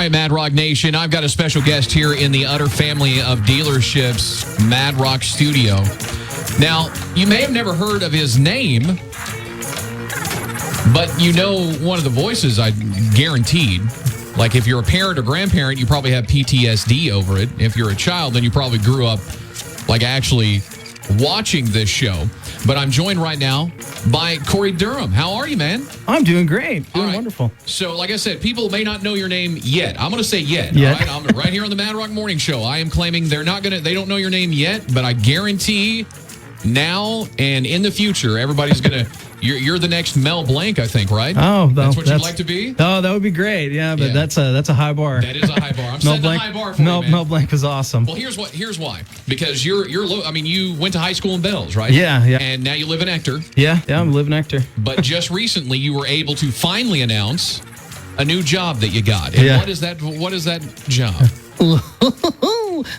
right, Mad Rock Nation, I've got a special guest here in the utter family of dealerships, Mad Rock Studio. Now, you may have never heard of his name, but you know one of the voices, I guaranteed. Like, if you're a parent or grandparent, you probably have PTSD over it. If you're a child, then you probably grew up, like, actually watching this show. But I'm joined right now by Korey Durham. How are you, man? I'm doing great. Doing wonderful. So, like I said, people may not know your name yet. I'm going to say yet. Yet. All right? I'm right here on the Mad Rock Morning Show. I am claiming they don't know your name yet, but I guarantee now and in the future, everybody's going to... You're the next Mel Blanc, I think, right? Oh, that's what you'd like to be? Oh, that would be great. Yeah, but that's a high bar. That is a high bar. I'm setting a high bar for you, man. Mel Blanc is awesome. Well, here's why. Because you went to high school in Bells, right? Yeah. And now you live in Ector. Yeah, I'm living Ector. But just recently, you were able to finally announce a new job that you got. And what is that job?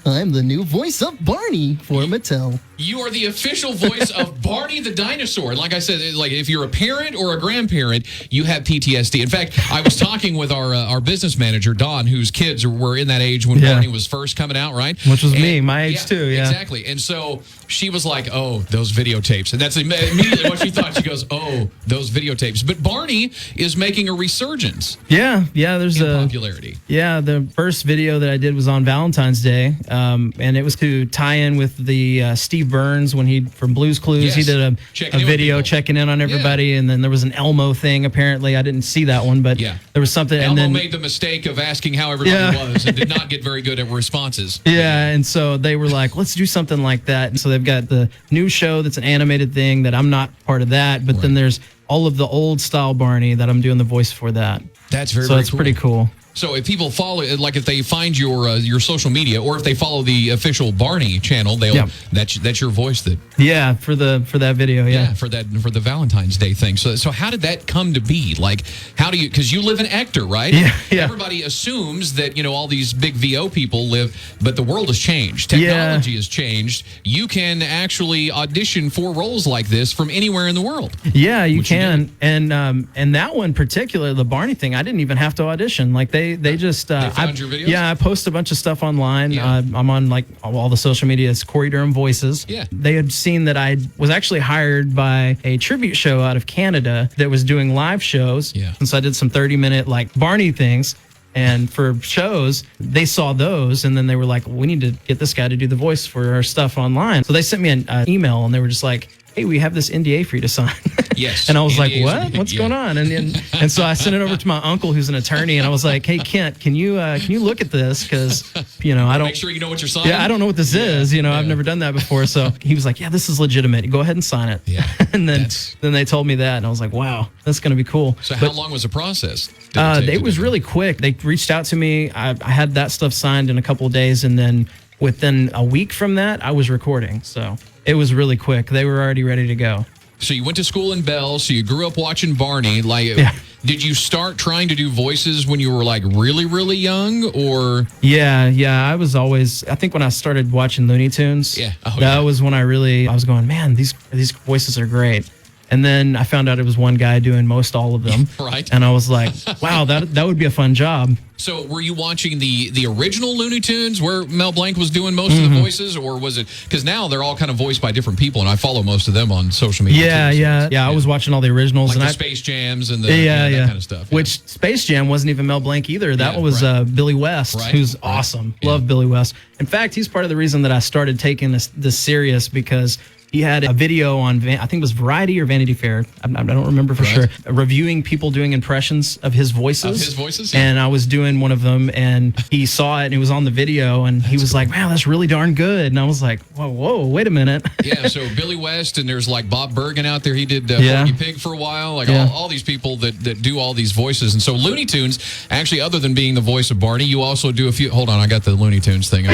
I'm the new voice of Barney for Mattel. You are the official voice of Barney the Dinosaur. Like I said, like if you're a parent or a grandparent, you have PTSD. In fact, I was talking with our business manager, Don, whose kids were in that age when Barney was first coming out, right? Which was me, my age too, yeah. Exactly. And so she was like, oh, those videotapes. And that's immediately what she thought. She goes, oh, those videotapes. But Barney is making a resurgence. Yeah, there's popularity. Yeah, the first video that I did was on Valentine's Day, and it was to tie in with the Steve Burns from Blue's Clues. Yes. He did a video checking in on everybody, and then there was an Elmo thing. Apparently, I didn't see that one, but there was something. Elmo and then made the mistake of asking how everybody was and did not get very good at responses. Yeah, and so they were like, let's do something like that. And so they've got the new show that's an animated thing that I'm not part of that, but then there's all of the old style Barney that I'm doing the voice for that. That's very cool. Pretty cool. So if people follow, like if they find your social media, or if they follow the official Barney channel, that's your voice that. Yeah, for that video. Yeah, for the Valentine's Day thing. So how did that come to be? Like, how do you? Because you live in Ector, right? Yeah. Everybody assumes that all these big VO people live, but the world has changed. Technology has changed. You can actually audition for roles like this from anywhere in the world. Yeah, you can. And that one particular, the Barney thing, I didn't even have to audition. Like they just they found your videos? Yeah, I post a bunch of stuff online. Yeah. I'm on like all the social media. It's Korey Durham Voices. Yeah. They had seen that I was actually hired by a tribute show out of Canada that was doing live shows. Yeah. And so I did some 30-minute like Barney things. And for shows, they saw those, and then they were like, we need to get this guy to do the voice for our stuff online. So they sent me an email, and they were just like, hey, we have this NDA for you to sign. Yes. And I was like, what? What's going on? And so I sent it over to my uncle, who's an attorney, and I was like, hey, Kent, can you look at this? Because, I don't... Make sure you know what you're signing. Yeah, I don't know what this is. I've never done that before. So he was like, yeah, this is legitimate. Go ahead and sign it. Yeah. And then they told me that, and I was like, wow, that's going to be cool. So how long was the process? It was really quick. They reached out to me. I had that stuff signed in a couple of days, and then within a week from that, I was recording. So it was really quick. They were already ready to go. So you went to school in Bell, so you grew up watching Barney. Did you start trying to do voices when you were like really, really young, or? Yeah. I was always, I think when I started watching Looney Tunes, that was when I was going, man, these voices are great. And then I found out it was one guy doing all of them. Right. And I was like, wow, that would be a fun job. So were you watching the original Looney Tunes where Mel Blanc was doing most of the voices, or was it, because now they're all kind of voiced by different people, and I follow most of them on social media. Yeah. I was watching all the originals. Like and the Space Jams and that kind of stuff. Which Space Jam wasn't even Mel Blanc either. That was Billy West, who's awesome. Love Billy West. In fact, he's part of the reason that I started taking this serious, because he had a video on, I think it was Variety or Vanity Fair. I don't remember for sure. Reviewing people doing impressions of his voices. Yeah. And I was doing one of them, and he saw it, and it was on the video, and he was like, wow, that's really darn good. And I was like, whoa, wait a minute. Yeah, so Billy West, and there's like Bob Bergen out there. He did Porky Pig for a while. Like all these people that do all these voices. And so Looney Tunes, actually, other than being the voice of Barney, you also do a few. Hold on, I got the Looney Tunes thing on.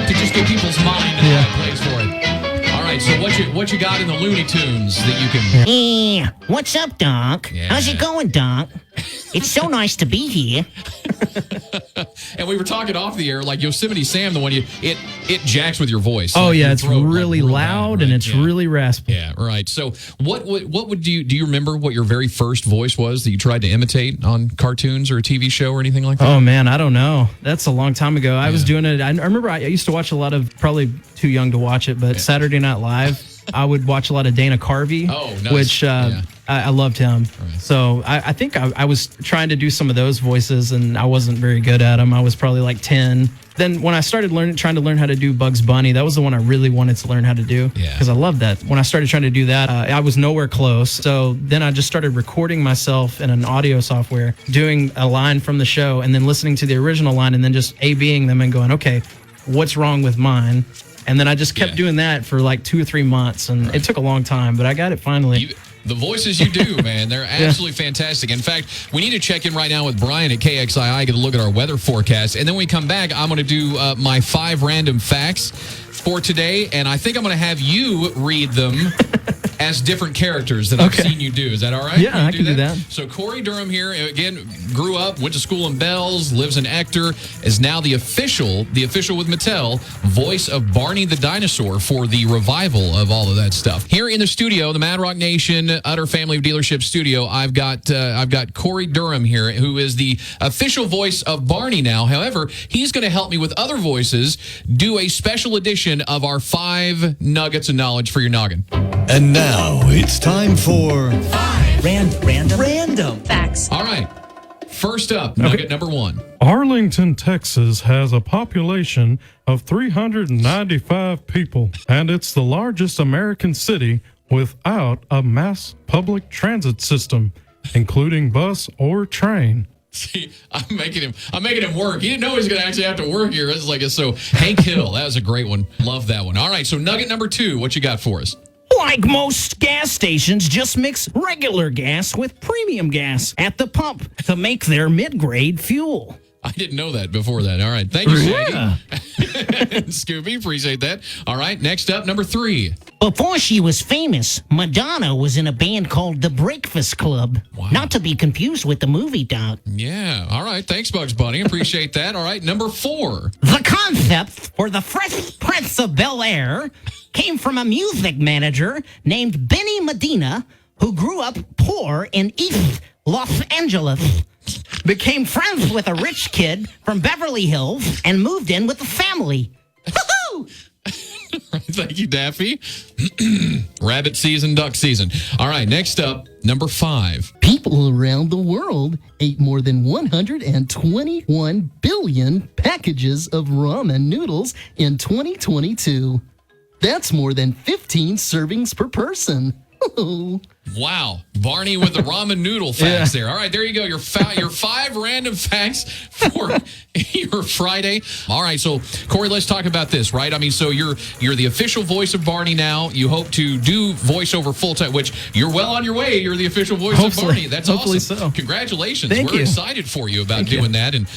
To just get people's mind in the right place for it. All right, so what you got in the Looney Tunes that you can... What's up, Doc? Yeah. How's it going, Doc? It's so nice to be here. And we were talking off the air, like Yosemite Sam, the one it jacks with your voice. Oh, like yeah, it's really bad, loud, right? and it's really raspy. Yeah, right. So what would you do you remember what your very first voice was that you tried to imitate on cartoons or a TV show or anything like that? Oh, man, I don't know. That's a long time ago. I was doing it. I remember I used to watch a lot of, probably too young to watch it, but Saturday Night Live. I would watch a lot of Dana Carvey, nice. which I loved him. Right. So I think I was trying to do some of those voices, and I wasn't very good at them. I was probably like 10. Then when I started trying to learn how to do Bugs Bunny, that was the one I really wanted to learn how to do because I loved that. When I started trying to do that, I was nowhere close. So then I just started recording myself in an audio software, doing a line from the show, and then listening to the original line, and then just A-Bing them and going, okay, what's wrong with mine? And then I just kept doing that for like 2 or 3 months, and it took a long time, but I got it finally. The voices you do, man, they're absolutely fantastic. In fact, we need to check in right now with Brian at KXII, get a look at our weather forecast, and then when we come back, I'm going to do my 5 random facts for today, and I think I'm going to have you read them as different characters that I've seen you do. Is that all right? Yeah, I can do that. So Korey Durham here, again, grew up, went to school in Bells, lives in Ector, is now the official with Mattel, voice of Barney the Dinosaur for the revival of all of that stuff. Here in the studio, the Mad Rock Nation Utter Family Dealership studio, I've got Korey Durham here, who is the official voice of Barney now. However, he's going to help me with other voices do a special edition of our 5 nuggets of knowledge for your noggin. And now it's time for 5 random facts. All right. First up, nugget number 1. Arlington, Texas has a population of 395 people, and it's the largest American city without a mass public transit system, including bus or train. See, I'm making him work. He didn't know he was going to actually have to work here. So Hank Hill, that was a great one. Love that one. All right, so nugget number 2, what you got for us? Like most gas stations, just mix regular gas with premium gas at the pump to make their mid-grade fuel. I didn't know that before that. All right. Thank you, Shaggy. Scooby, appreciate that. All right. Next up, number 3. Before she was famous, Madonna was in a band called The Breakfast Club. Wow. Not to be confused with the movie, Doc. Yeah. All right. Thanks, Bugs Bunny. Appreciate that. All right. Number 4. The concept for the Fresh Prince of Bel-Air came from a music manager named Benny Medina, who grew up poor in East Los Angeles, became friends with a rich kid from Beverly Hills, and moved in with the family. Woo-hoo! Thank you, Daffy. Rabbit season, duck season. All right, next up, number 5. People around the world ate more than 121 billion packages of ramen noodles in 2022. That's more than 15 servings per person. Wow. Barney with the ramen noodle facts there. All right, there you go. Your 5 random facts for your Friday. All right, so Korey, let's talk about this, right? I mean, so you're the official voice of Barney now. You hope to do voiceover full time, which you're well on your way. You're the official voice of Barney. That's hopefully awesome. So. Congratulations. Thank We're you. excited for you about doing that and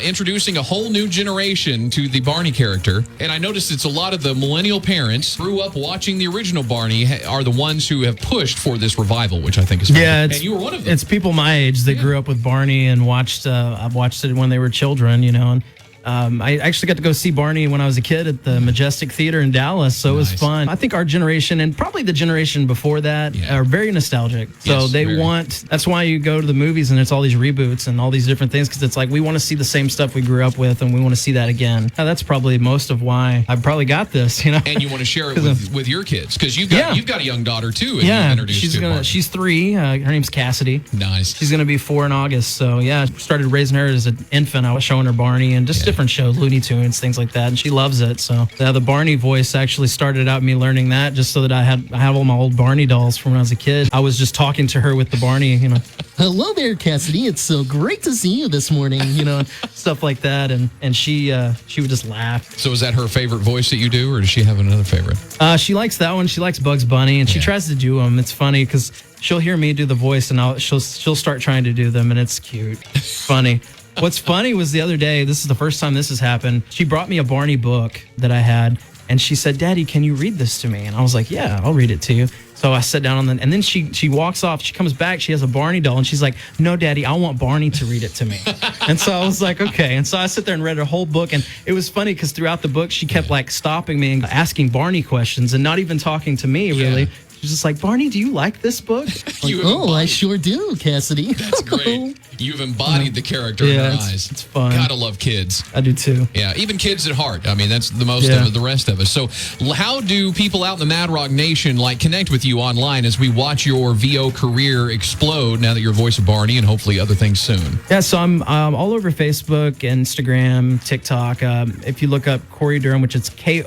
introducing a whole new generation to the Barney character. And I noticed it's a lot of the millennial parents grew up watching the original Barney are the ones who have pushed for this revival, which I think is fun. Yeah, and you were one of them. It's people my age that grew up with Barney and watched. I've watched it when they were children, you know. And I actually got to go see Barney when I was a kid at the Majestic Theater in Dallas, so it was fun. I think our generation and probably the generation before that are very nostalgic. So that's why you go to the movies and it's all these reboots and all these different things, because it's like we want to see the same stuff we grew up with and we want to see that again. Now, that's probably most of why I probably got this, you know. And you want to share it with your kids, because you've got a young daughter too. And yeah, you've introduced she's 3. Her name's Cassidy. Nice. She's gonna be 4 in August. So yeah, started raising her as an infant. I was showing her Barney and just different shows, Looney Tunes, things like that, and she loves it. So the Barney voice actually started out me learning that just so that I have all my old Barney dolls from when I was a kid. I was just talking to her with the Barney, you know. Hello there, Cassidy. It's so great to see you this morning, you know, stuff like that, and she would just laugh. So is that her favorite voice that you do, or does she have another favorite? She likes that one. She likes Bugs Bunny, and she tries to do them. It's funny because she'll hear me do the voice, and she'll start trying to do them, and it's cute, funny. What's funny was the other day, this is the first time this has happened, she brought me a Barney book that I had, And she said, Daddy, can you read this to me? And I was like, yeah, I'll read it to you. So I sat down and then she walks off. She comes back. She has a Barney doll. And she's like, no, Daddy, I want Barney to read it to me. And so I was like, okay. And so I sit there and read her whole book. And it was funny because throughout the book, she kept like stopping me and asking Barney questions and not even talking to me, really. She's just like, Barney, do you like this book? I sure do, Cassidy. That's great. You've embodied the character in her eyes. It's fun. Gotta love kids. I do too. Yeah, even kids at heart. I mean, that's the most of the rest of us. So how do people out in the Mad Rock Nation connect with you online as we watch your VO career explode now that you're voice of Barney and hopefully other things soon? Yeah, so I'm all over Facebook, Instagram, TikTok. If you look up Korey Durham, which is Korey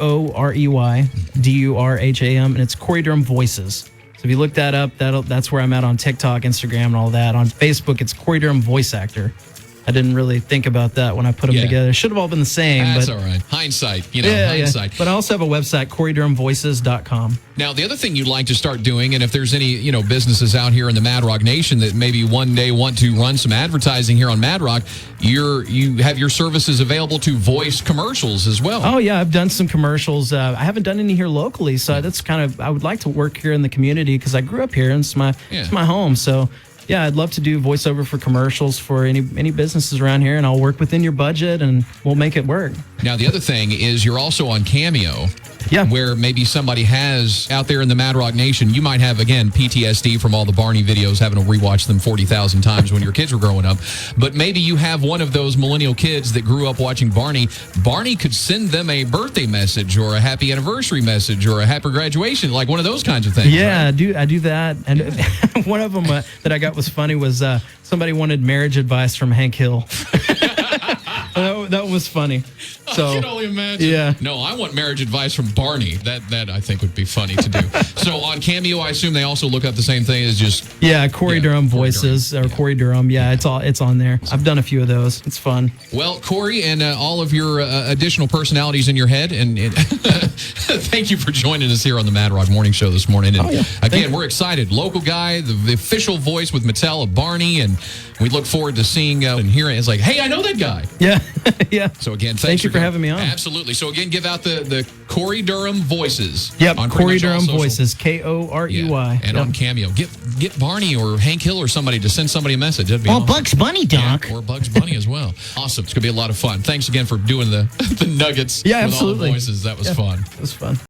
Durham, and it's Korey Durham Voices. So if you look that up, that's where I'm at on TikTok, Instagram, and all that. On Facebook, it's Korey Durham Voice Actor. I didn't really think about that when I put them together. It should have all been the same. That's but all right. Hindsight, hindsight. Yeah. But I also have a website, KoreyDurhamVoices.com. Now, the other thing you'd like to start doing, and if there's any, businesses out here in the Mad Rock Nation that maybe one day want to run some advertising here on Mad Rock, you have your services available to voice commercials as well. Oh, yeah. I've done some commercials. I haven't done any here locally, so that's I would like to work here in the community because I grew up here and it's my home. So, yeah, I'd love to do voiceover for commercials for any businesses around here, and I'll work within your budget, and we'll make it work. Now, the other thing is you're also on Cameo. Yeah. Where maybe somebody has out there in the Mad Rock Nation, you might have, again, PTSD from all the Barney videos, having to rewatch them 40,000 times when your kids were growing up. But maybe you have one of those millennial kids that grew up watching Barney. Barney could send them a birthday message or a happy anniversary message or a happy graduation, like one of those kinds of things. Yeah, right? I do that. And one of them that I got was funny was somebody wanted marriage advice from Hank Hill. That was funny. So, I can only imagine. Yeah. No, I want marriage advice from Barney. That I think would be funny to do. So on Cameo, I assume they also look up the same thing as just Korey Durham Voices or Korey Durham. Yeah, it's on there. I've done a few of those. It's fun. Well, Korey, and all of your additional personalities in your head, and thank you for joining us here on the Mad Rock Morning Show this morning. And again, we're excited. Local guy, the official voice with Mattel of Barney, and we look forward to seeing and hearing. It's like, hey, I know that guy. Yeah, yeah. So again, thank you for having me on. Absolutely. So again, give out the Korey Durham Voices. Yep, Korey Durham Voices, Korey. And on Cameo, get Barney or Hank Hill or somebody to send somebody a message. That'd be awesome. Bugs Bunny, Doc. Yeah, or Bugs Bunny as well. Awesome. It's gonna be a lot of fun. Thanks again for doing the nuggets. Yeah, with absolutely. all the voices. That was fun. It was fun.